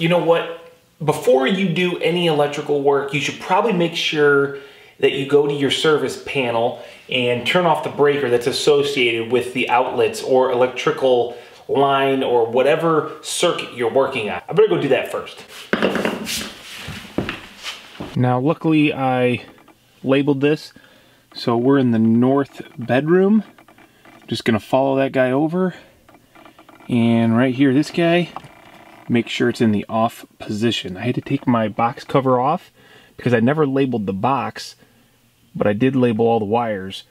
you know what? Before you do any electrical work, you should probably make sure that you go to your service panel and turn off the breaker that's associated with the outlets or electrical line or whatever circuit you're working on. I better go do that first. Now, luckily I labeled this, so we're in the north bedroom. Just gonna follow that guy over, and right here, this guy, make sure it's in the off position. I had to take my box cover off because I never labeled the box, but I did label all the wires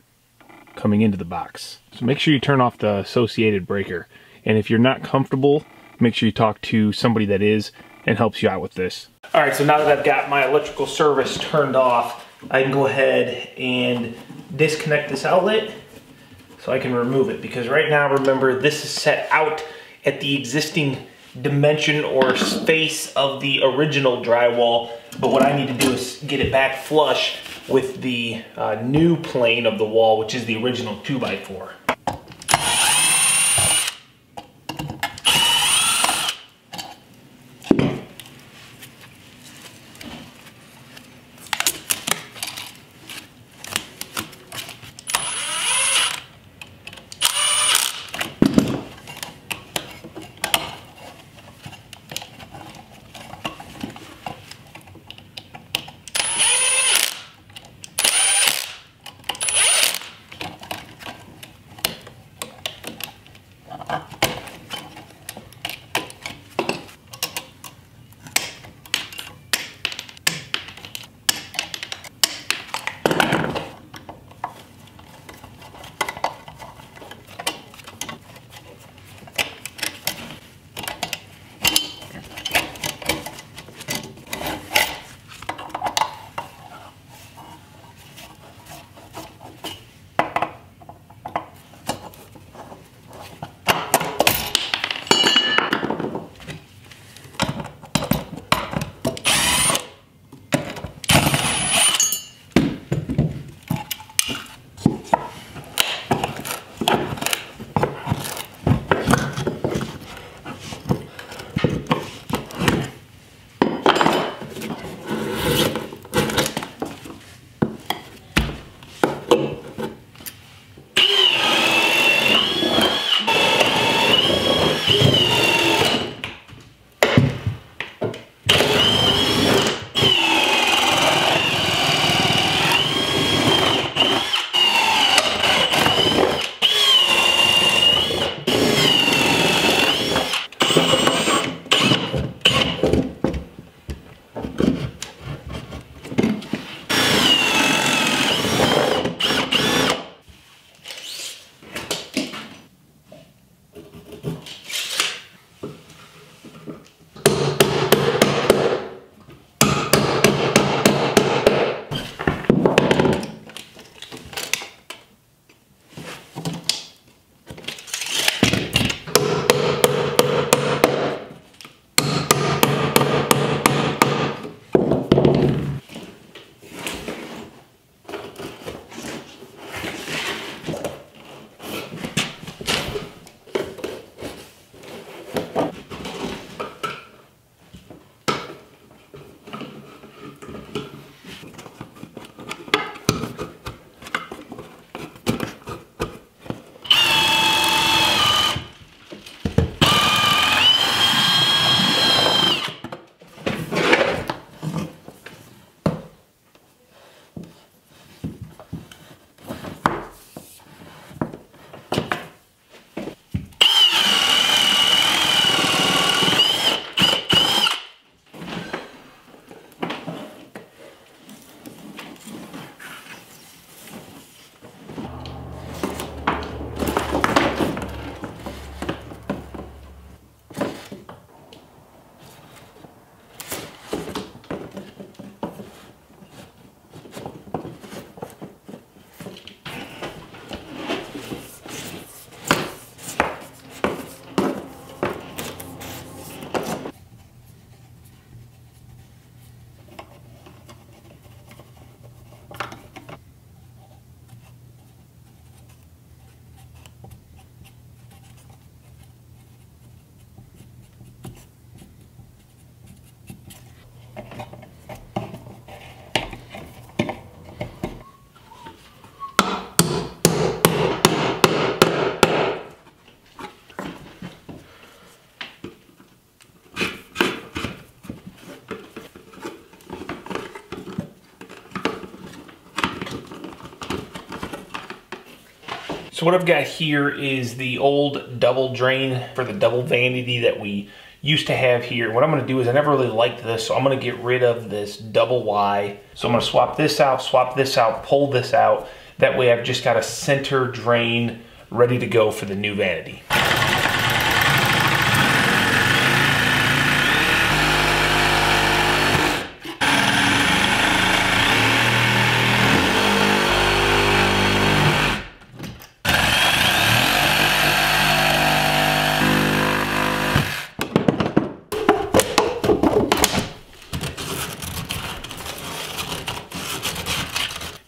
coming into the box. So make sure you turn off the associated breaker. And if you're not comfortable, make sure you talk to somebody that is and helps you out with this. All right, so now that I've got my electrical service turned off, I can go ahead and disconnect this outlet so I can remove it. Because right now, remember, this is set out at the existing dimension or space of the original drywall. But what I need to do is get it back flush with the new plane of the wall, which is the original 2x4. So what I've got here is the old double drain for the double vanity that we used to have here. What I'm gonna do is I never really liked this, so I'm gonna get rid of this double Y. So I'm gonna swap this out, pull this out. That way I've just got a center drain ready to go for the new vanity.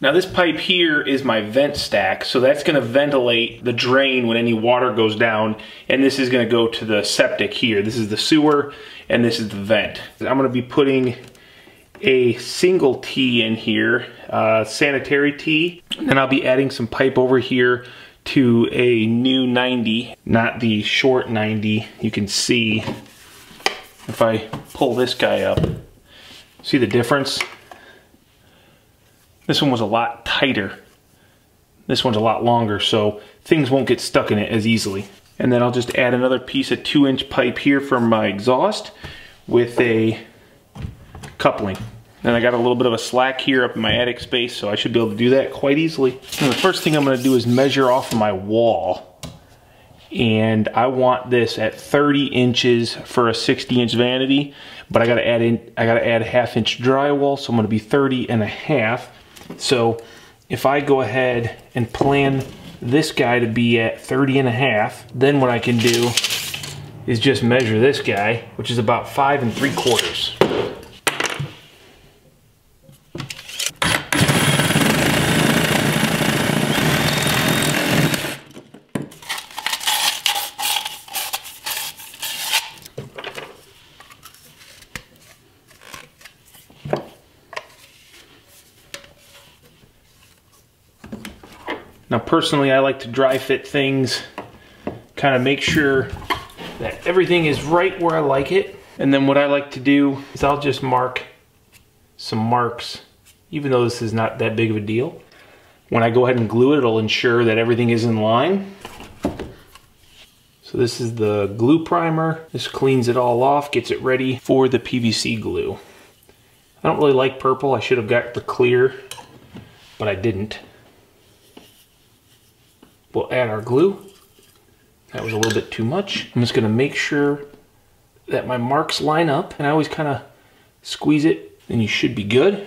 Now this pipe here is my vent stack, so that's gonna ventilate the drain when any water goes down, and this is gonna go to the septic here. This is the sewer, and this is the vent. I'm gonna be putting a single T in here, sanitary T, and then I'll be adding some pipe over here to a new 90, not the short 90. You can see, if I pull this guy up, see the difference? This one was a lot tighter. This one's a lot longer, so things won't get stuck in it as easily. And then I'll just add another piece of 2-inch pipe here for my exhaust with a coupling. And I got a little bit of a slack here up in my attic space, so I should be able to do that quite easily. And the first thing I'm gonna do is measure off of my wall. And I want this at 30 inches for a 60-inch vanity, but I gotta add a 1/2-inch drywall, so I'm gonna be 30 and a half. So if I go ahead and plan this guy to be at 30 and a half, then what I can do is just measure this guy, which is about 5 3/4. Now personally, I like to dry fit things, kind of make sure that everything is right where I like it. And then what I like to do is I'll just mark some marks, even though this is not that big of a deal. When I go ahead and glue it, it'll ensure that everything is in line. So this is the glue primer. This cleans it all off, gets it ready for the PVC glue. I don't really like purple. I should have got the clear, but I didn't. We'll add our glue. That was a little bit too much. I'm just gonna make sure that my marks line up, and I always kind of squeeze it, and you should be good.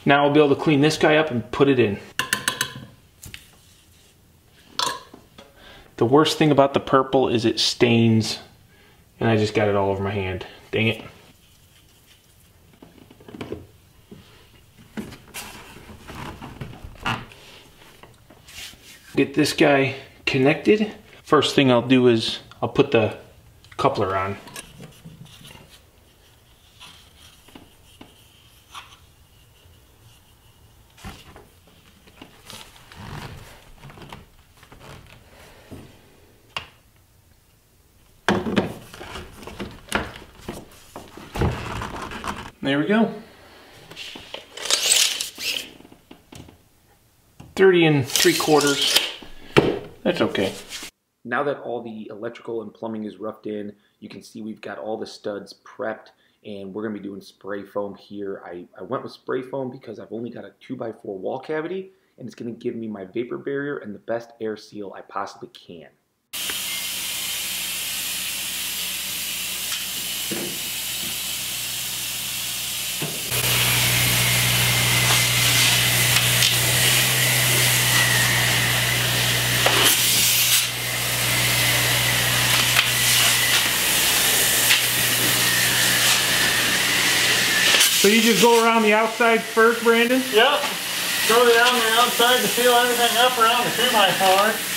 Now I'll be able to clean this guy up and put it in. The worst thing about the purple is it stains, and I just got it all over my hand. Dang it. Get this guy connected. First thing I'll do is I'll put the coupler on. There we go. 30 3/4. That's okay. Now that all the electrical and plumbing is roughed in, you can see we've got all the studs prepped, and we're gonna be doing spray foam here. I went with spray foam because I've only got a 2x4 wall cavity, and it's gonna give me my vapor barrier and the best air seal I possibly can. So you just go around the outside first, Brandon? Yep. Go down the outside to seal everything up around the 2x4.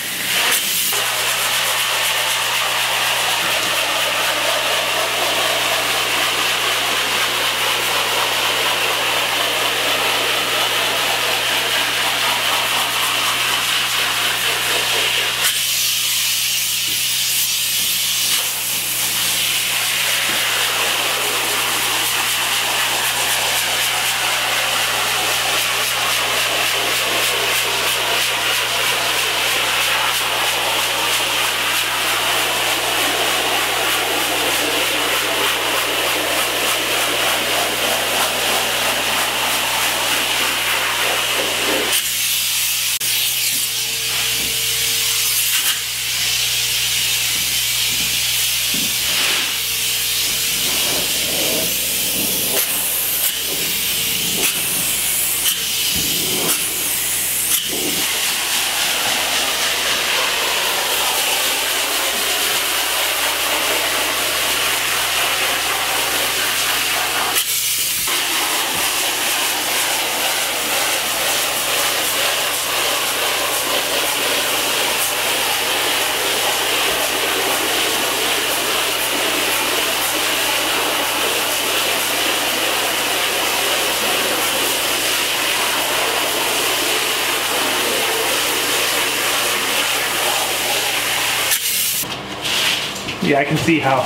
Yeah, I can see how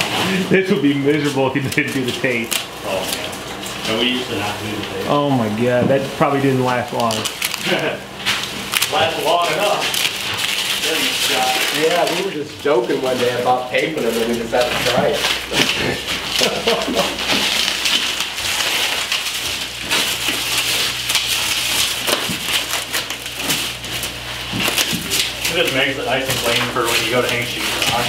this would be miserable if you didn't do the tape. Oh, man. And we used to not do the tape. Oh my god, that probably didn't last long. Lasted long enough. Yeah, we were just joking one day about taping them and we just had to try it. It just makes it nice and clean for when you go to hang sheets rock.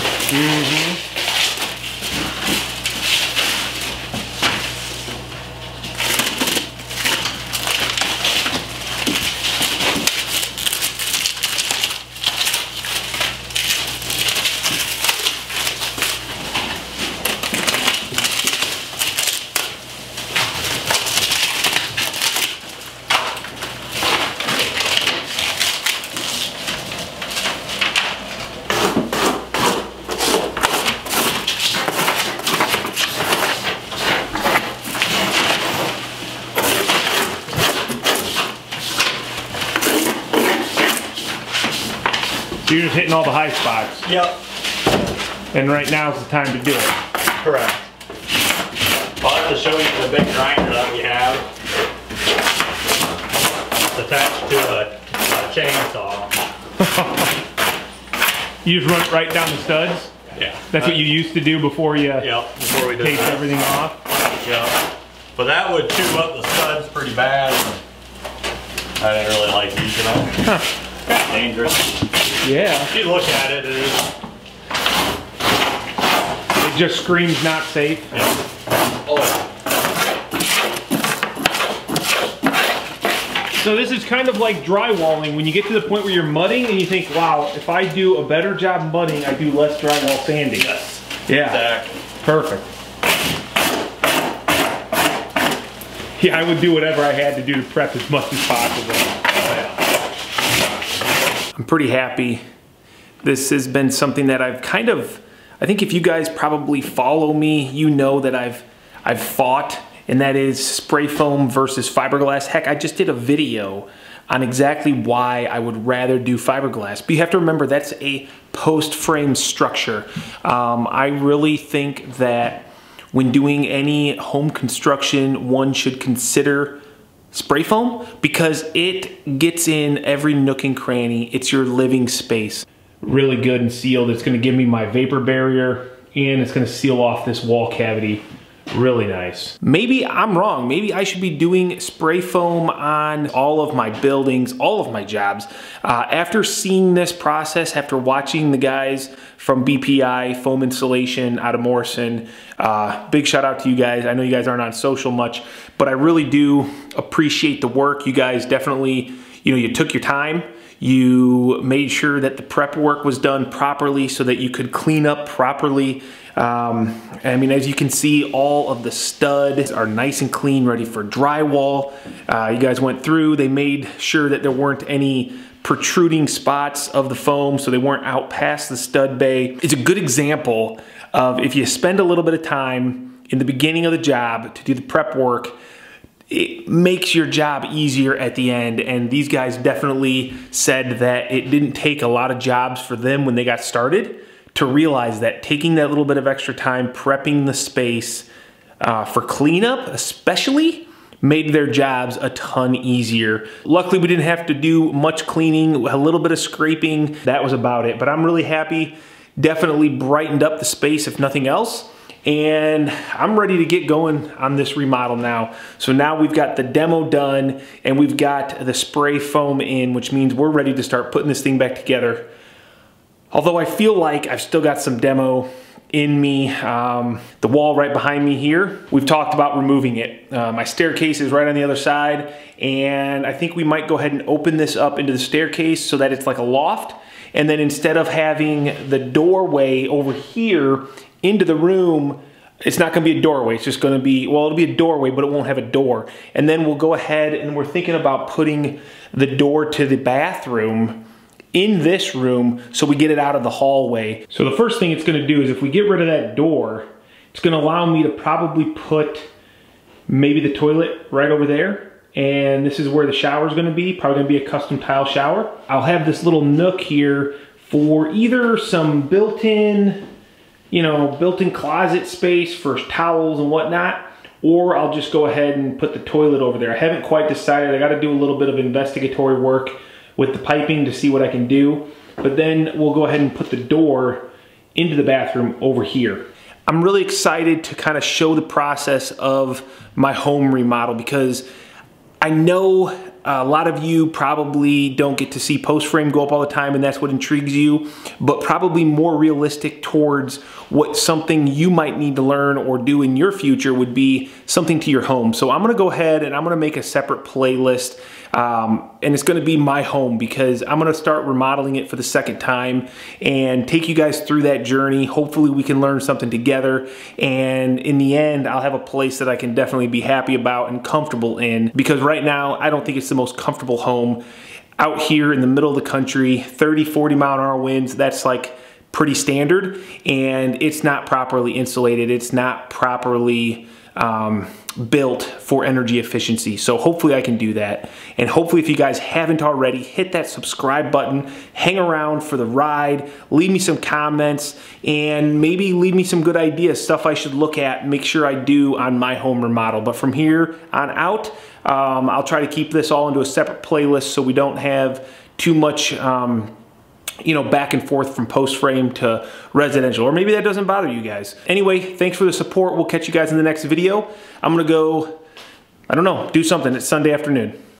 So you're just hitting all the high spots. Yep. And right now is the time to do it. Correct. I'll have to show you the big grinder that we have. It's attached to a chainsaw. You just run it right down the studs? Yeah. That's what you used to do before you before we did taped that. everything off? Yeah. But that would chew up the studs pretty bad. I didn't really like using them. Huh. Dangerous. Yeah. If you look at it, it just screams not safe. Yeah. So this is kind of like drywalling. When you get to the point where you're mudding and you think, wow, if I do a better job mudding, I do less drywall sanding. Yes. Yeah. Exactly. Perfect. Yeah, I would do whatever I had to do to prep as much as possible. I'm pretty happy. This has been something that I've kind of, I think if you guys probably follow me, you know that I've fought, and that is spray foam versus fiberglass. Heck, I just did a video on exactly why I would rather do fiberglass. But you have to remember that's a post-frame structure. I really think that when doing any home construction, one should consider spray foam because it gets in every nook and cranny. It's your living space. Really good and sealed. It's gonna give me my vapor barrier and it's gonna seal off this wall cavity. Really nice. Maybe I'm wrong. Maybe I should be doing spray foam on all of my buildings, all of my jobs. After seeing this process, after watching the guys from BPI Foam Insulation out of Morrison, big shout out to you guys. I know you guys aren't on social much, but I really do appreciate the work. You guys definitely, you took your time. You made sure that the prep work was done properly so that you could clean up properly. I mean, as you can see, all of the studs are nice and clean, ready for drywall. You guys went through, they made sure that there weren't any protruding spots of the foam, so they weren't out past the stud bay. It's a good example of if you spend a little bit of time in the beginning of the job to do the prep work, it makes your job easier at the end. And these guys definitely said that it didn't take a lot of jobs for them when they got started to realize that taking that little bit of extra time prepping the space for cleanup especially made their jobs a ton easier. Luckily we didn't have to do much cleaning, a little bit of scraping, that was about it. But I'm really happy, definitely brightened up the space if nothing else. And I'm ready to get going on this remodel now. So now we've got the demo done and we've got the spray foam in, which means we're ready to start putting this thing back together. Although I feel like I've still got some demo in me. The wall right behind me here, we've talked about removing it. My staircase is right on the other side, and I think we might go ahead and open this up into the staircase so that it's like a loft. And then instead of having the doorway over here into the room, it's not gonna be a doorway, it's just gonna be, well, it'll be a doorway, but it won't have a door. And then we'll go ahead and we're thinking about putting the door to the bathroom in this room so we get it out of the hallway. So the first thing it's gonna do is if we get rid of that door, it's gonna allow me to probably put maybe the toilet right over there. And this is where the shower is gonna be, probably gonna be a custom tile shower. I'll have this little nook here for either some built-in you know, built-in closet space for towels and whatnot, or I'll just go ahead and put the toilet over there. I haven't quite decided. I got to do a little bit of investigatory work with the piping to see what I can do, but then we'll go ahead and put the door into the bathroom over here. I'm really excited to kind of show the process of my home remodel, because I know a lot of you probably don't get to see post frame go up all the time, and that's what intrigues you, but probably more realistic towards what something you might need to learn or do in your future would be something to your home. So I'm gonna go ahead and I'm gonna make a separate playlist, and it's gonna be my home, because I'm gonna start remodeling it for the second time and take you guys through that journey. Hopefully we can learn something together, and in the end I'll have a place that I can definitely be happy about and comfortable in, because right now I don't think it's the most comfortable home out here in the middle of the country. 30-40 mile-an-hour winds, that's like pretty standard, and it's not properly insulated. It's not properly built for energy efficiency. So hopefully I can do that. And hopefully, if you guys haven't already, hit that subscribe button, hang around for the ride, leave me some comments, and maybe leave me some good ideas, stuff I should look at, make sure I do on my home remodel. But from here on out, I'll try to keep this all into a separate playlist so we don't have too much you know, back and forth from post frame to residential, or maybe that doesn't bother you guys. Anyway, thanks for the support. We'll catch you guys in the next video. I'm gonna go, I don't know, do something. It's Sunday afternoon.